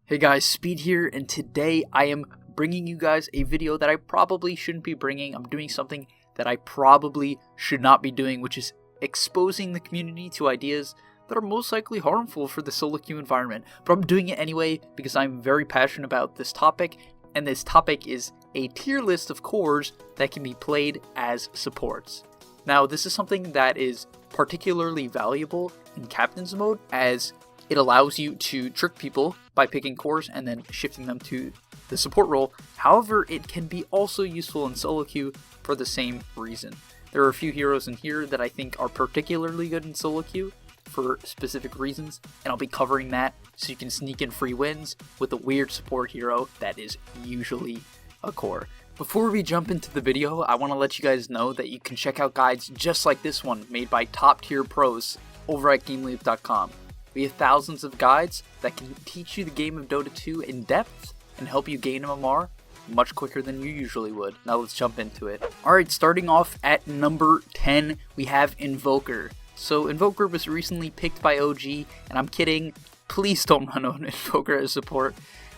Hey guys, Speed here, and today I am bringing you guys a video that I probably shouldn't be bringing. I'm doing something that I probably should not be doing, which is exposing the community to ideas that are most likely harmful for the solo queue environment. But I'm doing it anyway because I'm very passionate about this topic, and this topic is a tier list of cores that can be played as supports. Now, this is something that is particularly valuable in Captain's mode, as it allows you to trick people by picking cores and then shifting them to the support role. However, it can be also useful in solo queue for the same reason. There are a few heroes in here that I think are particularly good in solo queue for specific reasons, and I'll be covering that so you can sneak in free wins with a weird support hero that is usually a core. Before we jump into the video, I want to let you guys know that you can check out guides just like this one made by top tier pros over at gameleap.com. We have thousands of guides that can teach you the game of Dota 2 in depth and help you gain MMR much quicker than you usually would. Now let's jump into it. Alright, starting off at number 10, we have Invoker. So Invoker was recently picked by OG, and I'm kidding, please don't run on Invoker as support.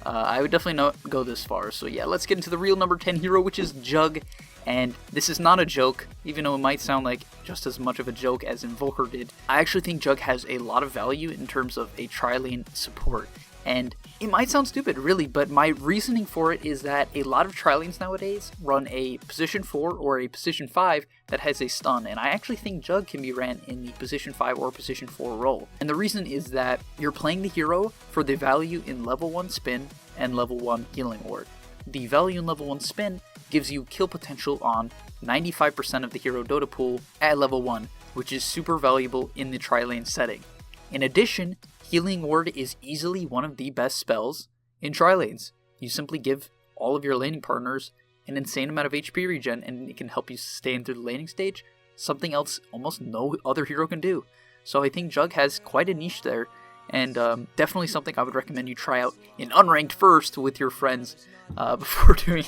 I would definitely not go this far. So yeah, let's get into the real number 10 hero, which is Jug. And this is not a joke, even though it might sound like just as much of a joke as Invoker did. I actually think Jug has a lot of value in terms of a tri-lane support. And it might sound stupid, really, but my reasoning for it is that a lot of tri-lanes nowadays run a position 4 or a position 5 that has a stun, and I actually think Jug can be ran in the position 5 or position 4 role. And the reason is that you're playing the hero for the value in level 1 spin and level 1 healing ward. The value in level 1 spin gives you kill potential on 95% of the hero Dota pool at level 1, which is super valuable in the tri-lane setting. In addition, Healing Ward is easily one of the best spells in tri-lanes. You simply give all of your laning partners an insane amount of HP regen, and it can help you sustain through the laning stage, something else almost no other hero can do. So I think Jug has quite a niche there, and definitely something I would recommend you try out in unranked first with your friends before doing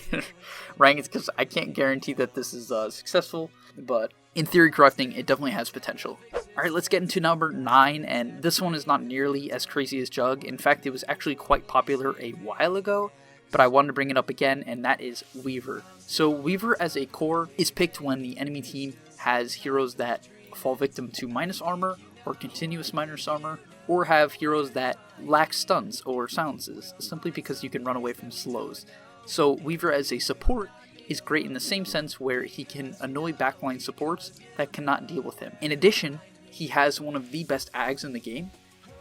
ranked, because I can't guarantee that this is successful, but in theory crafting, it definitely has potential. Alright, let's get into number 9, and this one is not nearly as crazy as Jug. In fact, it was actually quite popular a while ago, but I wanted to bring it up again, and that is Weaver. So Weaver as a core is picked when the enemy team has heroes that fall victim to minus armor or continuous minus armor, or have heroes that lack stuns or silences, simply because you can run away from slows. So Weaver as a support is great in the same sense where he can annoy backline supports that cannot deal with him. In addition, he has one of the best ags in the game,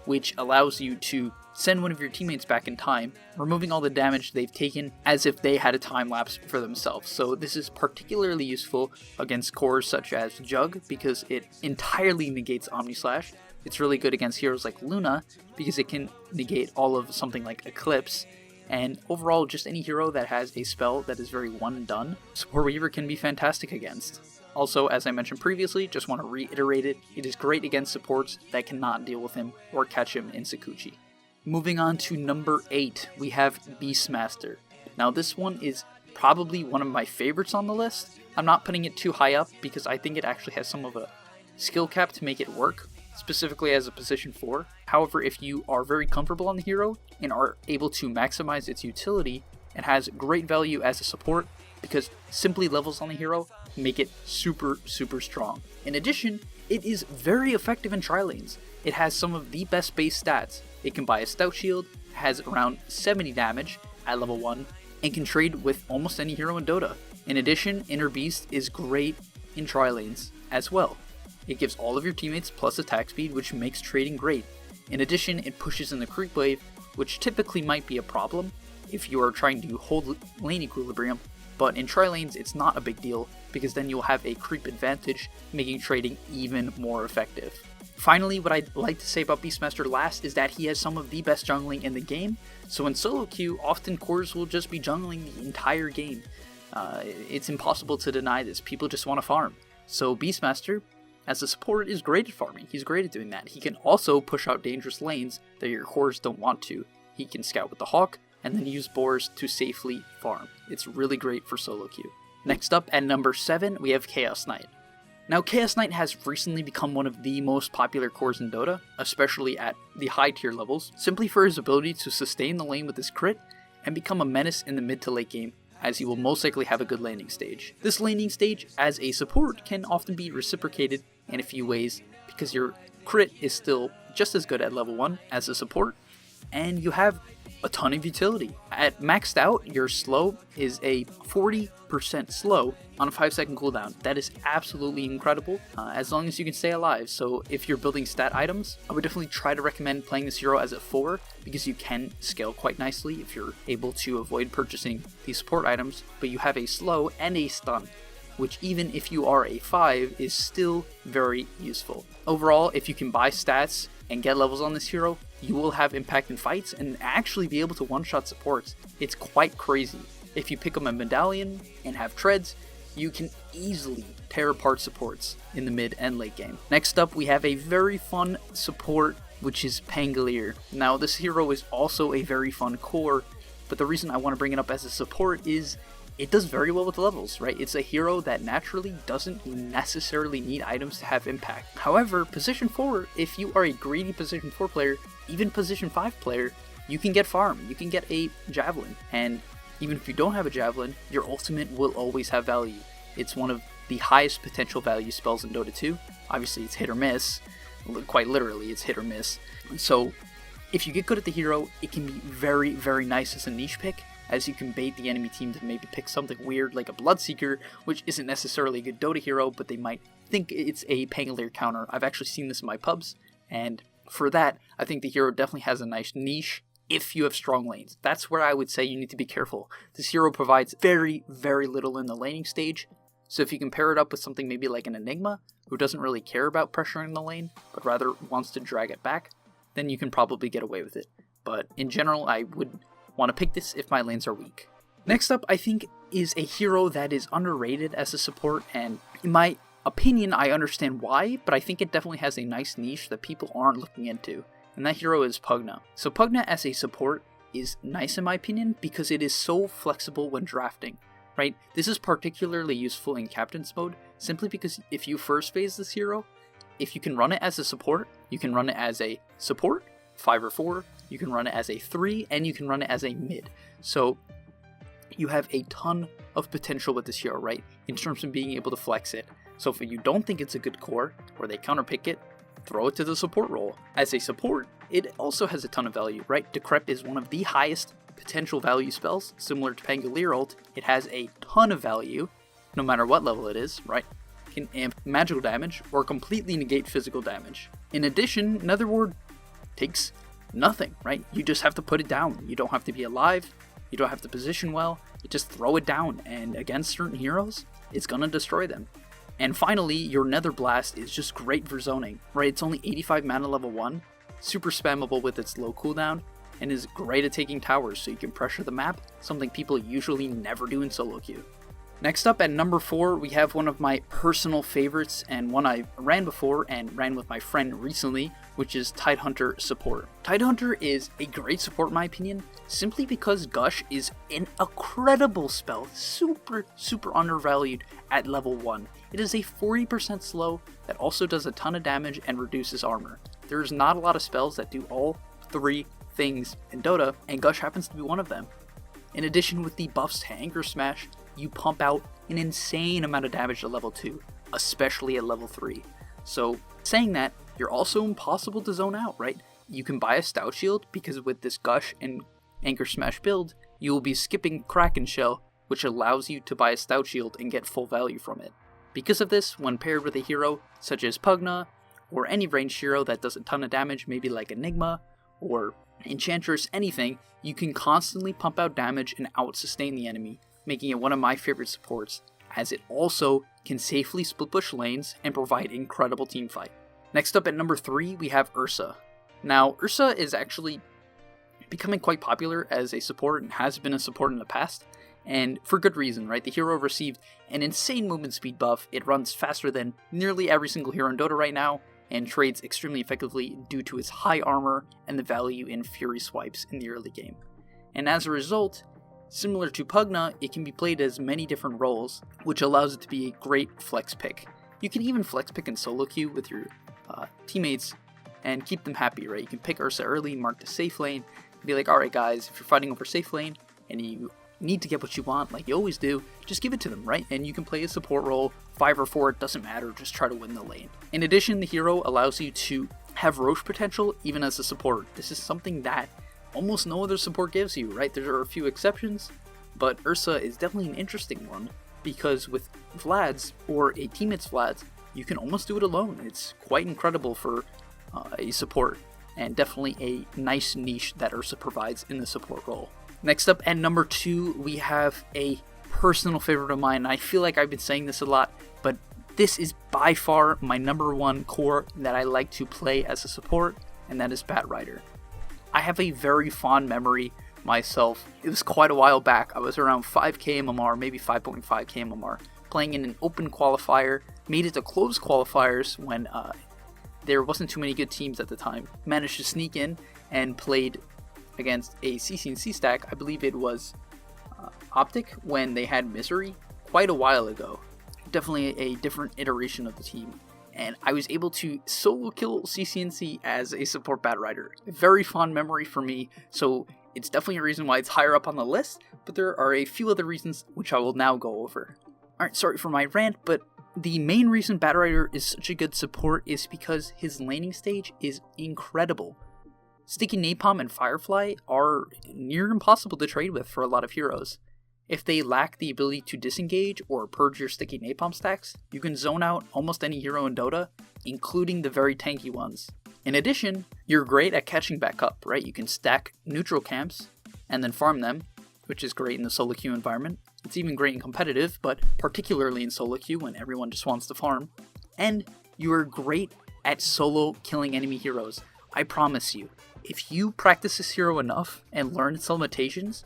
which allows you to send one of your teammates back in time, removing all the damage they've taken as if they had a time lapse for themselves. So this is particularly useful against cores such as Jug because it entirely negates Omni Slash. It's really good against heroes like Luna because it can negate all of something like Eclipse. And overall, just any hero that has a spell that is very one and done, Support Weaver can be fantastic against. Also, as I mentioned previously, just want to reiterate it, it is great against supports that cannot deal with him or catch him in Sakuchi. Moving on to number 8, we have Beastmaster. Now this one is probably one of my favorites on the list. I'm not putting it too high up because I think it actually has some of a skill cap to make it work, specifically as a position 4. However, if you are very comfortable on the hero and are able to maximize its utility, it has great value as a support because simply levels on the hero make it super strong. In addition, it is very effective in tri-lanes. It has some of the best base stats. It can buy a stout shield, has around 70 damage at level 1, and can trade with almost any hero in Dota. In addition, Inner Beast is great in tri-lanes as well. It gives all of your teammates plus attack speed, which makes trading great. In addition, it pushes in the creep wave, which typically might be a problem if you are trying to hold lane equilibrium, but in tri-lanes it's not a big deal because then you'll have a creep advantage, making trading even more effective. Finally, what I'd like to say about Beastmaster last is that he has some of the best jungling in the game, so in solo queue, often cores will just be jungling the entire game. It's impossible to deny this, people just want to farm. So Beastmaster, as a support, is great at farming. He's great at doing that. He can also push out dangerous lanes that your cores don't want to. He can scout with the Hawk, and then use boars to safely farm. It's really great for solo queue. Next up, at number 7, we have Chaos Knight. Now, Chaos Knight has recently become one of the most popular cores in Dota, especially at the high tier levels, simply for his ability to sustain the lane with his crit and become a menace in the mid to late game, as he will most likely have a good landing stage. This landing stage, as a support, can often be reciprocated in a few ways, because your crit is still just as good at level 1 as a support, and you have a ton of utility. At maxed out, your slow is a 40% slow on a 5-second cooldown. That is absolutely incredible, as long as you can stay alive. So if you're building stat items, I would definitely try to recommend playing this hero as a 4, because you can scale quite nicely if you're able to avoid purchasing these support items, but you have a slow and a stun, which even if you are a 5 is still very useful. Overall, if you can buy stats and get levels on this hero, you will have impact in fights and actually be able to one-shot supports. It's quite crazy. If you pick up a medallion and have treads, you can easily tear apart supports in the mid and late game. Next up, we have a very fun support, which is Pangolier. Now, this hero is also a very fun core, but the reason I want to bring it up as a support is it does very well with levels, right? It's a hero that naturally doesn't necessarily need items to have impact. However, position 4, if you are a greedy position 4 player, even position 5 player, you can get farm, you can get a javelin, and even if you don't have a javelin, your ultimate will always have value. It's one of the highest potential value spells in Dota 2. Obviously it's hit or miss, quite literally it's hit or miss. So if you get good at the hero, it can be very, very nice as a niche pick, as you can bait the enemy team to maybe pick something weird like a Bloodseeker, which isn't necessarily a good Dota hero, but they might think it's a Pangolier counter. I've actually seen this in my pubs, and for that, I think the hero definitely has a nice niche if you have strong lanes. That's where I would say you need to be careful. This hero provides very, very little in the laning stage, so if you can pair it up with something maybe like an Enigma, who doesn't really care about pressuring the lane, but rather wants to drag it back, then you can probably get away with it. But in general, I would want to pick this if my lanes are weak. Next up, I think, is a hero that is underrated as a support, and in my opinion, I understand why, but I think it definitely has a nice niche that people aren't looking into, and that hero is Pugna. So Pugna as a support is nice in my opinion because it is so flexible when drafting, right? This is particularly useful in Captain's mode, simply because if you first phase this hero, if you can run it as a support, you can run it as a support, 5 or 4, you can run it as a 3, and you can run it as a mid. So you have a ton of potential with this hero, right? In terms of being able to flex it. So if you don't think it's a good core, or they counterpick it, throw it to the support role. As a support, it also has a ton of value, right? Decrep is one of the highest potential value spells, similar to Pangolier ult. It has a ton of value, no matter what level it is, right? It can amp magical damage, or completely negate physical damage. In addition, Nether Ward takes nothing, right? You just have to put it down. You don't have to be alive, you don't have to position well, you just throw it down, and against certain heroes, it's gonna destroy them. And finally, your Nether Blast is just great for zoning, right? It's only 85 mana level 1, super spammable with its low cooldown, and is great at taking towers so you can pressure the map, something people usually never do in solo queue. Next up at number 4, we have one of my personal favorites, and one I ran before and ran with my friend recently, which is Tidehunter support. Tidehunter is a great support in my opinion, simply because Gush is an incredible spell, super undervalued at level 1. It is a 40% slow that also does a ton of damage and reduces armor. There's not a lot of spells that do all 3 things in Dota, and Gush happens to be one of them. In addition, with the buffs to Anchor Smash, you pump out an insane amount of damage at level 2, especially at level 3. So, saying that, you're also impossible to zone out, right? You can buy a Stout Shield, because with this Gush and Anchor Smash build, you will be skipping Kraken Shell, which allows you to buy a Stout Shield and get full value from it. Because of this, when paired with a hero such as Pugna, or any ranged hero that does a ton of damage, maybe like Enigma, or Enchantress, anything, you can constantly pump out damage and out-sustain the enemy, making it one of my favorite supports, as it also can safely split push lanes and provide incredible teamfight. Next up at number 3, we have Ursa. Now, Ursa is actually becoming quite popular as a support and has been a support in the past, and for good reason, right? The hero received an insane movement speed buff, it runs faster than nearly every single hero in Dota right now, and trades extremely effectively due to its high armor and the value in Fury swipes in the early game. And as a result, similar to Pugna, it can be played as many different roles, which allows it to be a great flex pick. You can even flex pick and solo queue with your teammates and keep them happy, right? You can pick Ursa early, mark the safe lane, and be like, alright guys, if you're fighting over safe lane and you need to get what you want like you always do, just give it to them, right? And you can play a support role, 5 or 4, it doesn't matter, just try to win the lane. In addition, the hero allows you to have Roche potential even as a support. This is something that almost no other support gives you, right? There are a few exceptions, but Ursa is definitely an interesting one because with Vlad's or a teammate's Vlad's, you can almost do it alone. It's quite incredible for a support, and definitely a nice niche that Ursa provides in the support role. Next up at number 2, we have a personal favorite of mine. I feel like I've been saying this a lot, but this is by far my number 1 core that I like to play as a support, and that is Batrider. I have a very fond memory myself. It was quite a while back. I was around 5k MMR, maybe 5.5k MMR, playing in an open qualifier, made it to closed qualifiers when there wasn't too many good teams at the time. Managed to sneak in and played against a CC&C stack. I believe it was Optic when they had Misery quite a while ago. Definitely a different iteration of the team. And I was able to solo kill CC&C as a support Batrider. A very fond memory for me, so it's definitely a reason why it's higher up on the list, but there are a few other reasons which I will now go over. Alright, sorry for my rant, but the main reason Batrider is such a good support is because his laning stage is incredible. Sticky Napalm and Firefly are near impossible to trade with for a lot of heroes. If they lack the ability to disengage or purge your Sticky Napalm stacks, you can zone out almost any hero in Dota, including the very tanky ones. In addition, you're great at catching back up, right? You can stack neutral camps and then farm them, which is great in the solo queue environment. It's even great in competitive, but particularly in solo queue when everyone just wants to farm. And you are great at solo killing enemy heroes. I promise you, if you practice this hero enough and learn its limitations,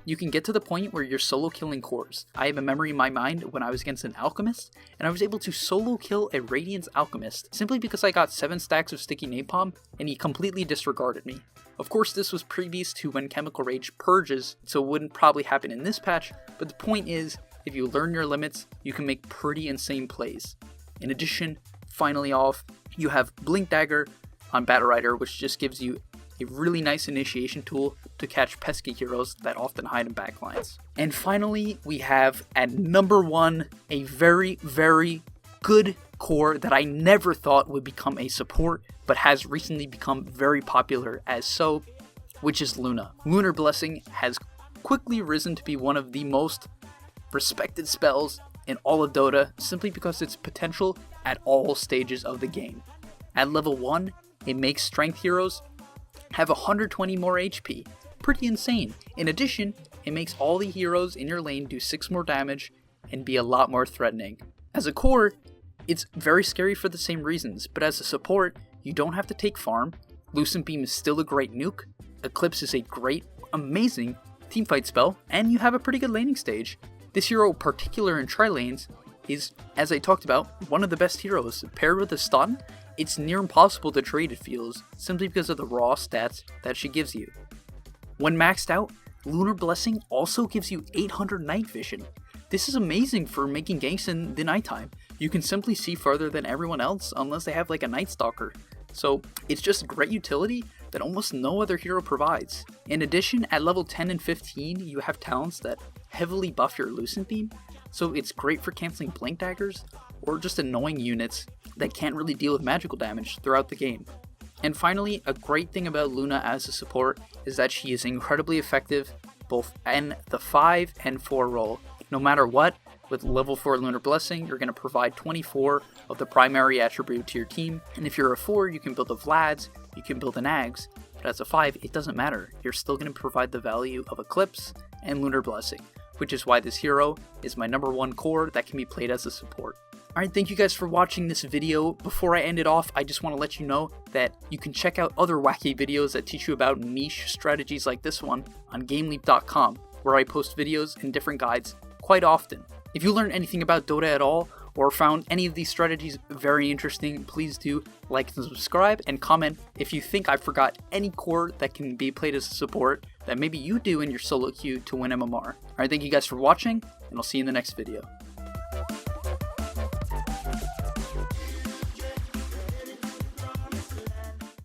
you can get to the point where you're solo killing cores. I have a memory in my mind when I was against an Alchemist, and I was able to solo kill a Radiance Alchemist simply because I got 7 stacks of Sticky Napalm and he completely disregarded me. Of course, this was previous to when Chemical Rage purges, so it wouldn't probably happen in this patch, but the point is, if you learn your limits, you can make pretty insane plays. In addition, finally off, you have Blink Dagger on Batrider, which just gives you a really nice initiation tool to catch pesky heroes that often hide in backlines. And finally, we have at number 1, a very, very good core that I never thought would become a support, but has recently become very popular as so, which is Luna. Lunar Blessing has quickly risen to be one of the most respected spells in all of Dota, simply because its potential at all stages of the game. At level 1, it makes strength heroes have 120 more HP. Pretty insane. In addition, it makes all the heroes in your lane do 6 more damage and be a lot more threatening. As a core, it's very scary for the same reasons, but as a support, you don't have to take farm. Lucent Beam is still a great nuke. Eclipse is a great, amazing teamfight spell, and you have a pretty good laning stage. This hero, particular in tri-lanes, is, as I talked about, one of the best heroes. Paired with a stun, it's near impossible to trade, it feels, simply because of the raw stats that she gives you. When maxed out, Lunar Blessing also gives you 800 night vision. This is amazing for making ganks in the nighttime. You can simply see further than everyone else unless they have like a Night Stalker. So it's just great utility that almost no other hero provides. In addition, at level 10 and 15, you have talents that heavily buff your Lucent Beam, so it's great for canceling Blink Daggers or just annoying units that can't really deal with magical damage throughout the game. And finally, a great thing about Luna as a support is that she is incredibly effective both in the 5 and 4 role. No matter what, with level 4 Lunar Blessing, you're going to provide 24 of the primary attribute to your team, and if you're a 4, you can build a Vlad's, you can build an Ags, but as a 5, it doesn't matter. You're still going to provide the value of Eclipse and Lunar Blessing, which is why this hero is my number 1 core that can be played as a support. Alright, thank you guys for watching this video. Before I end it off, I just want to let you know that you can check out other wacky videos that teach you about niche strategies like this one on gameleap.com, where I post videos and different guides quite often. If you learned anything about Dota at all, or found any of these strategies very interesting, please do like and subscribe, and comment if you think I forgot any core that can be played as a support that maybe you do in your solo queue to win MMR. Alright, thank you guys for watching, and I'll see you in the next video.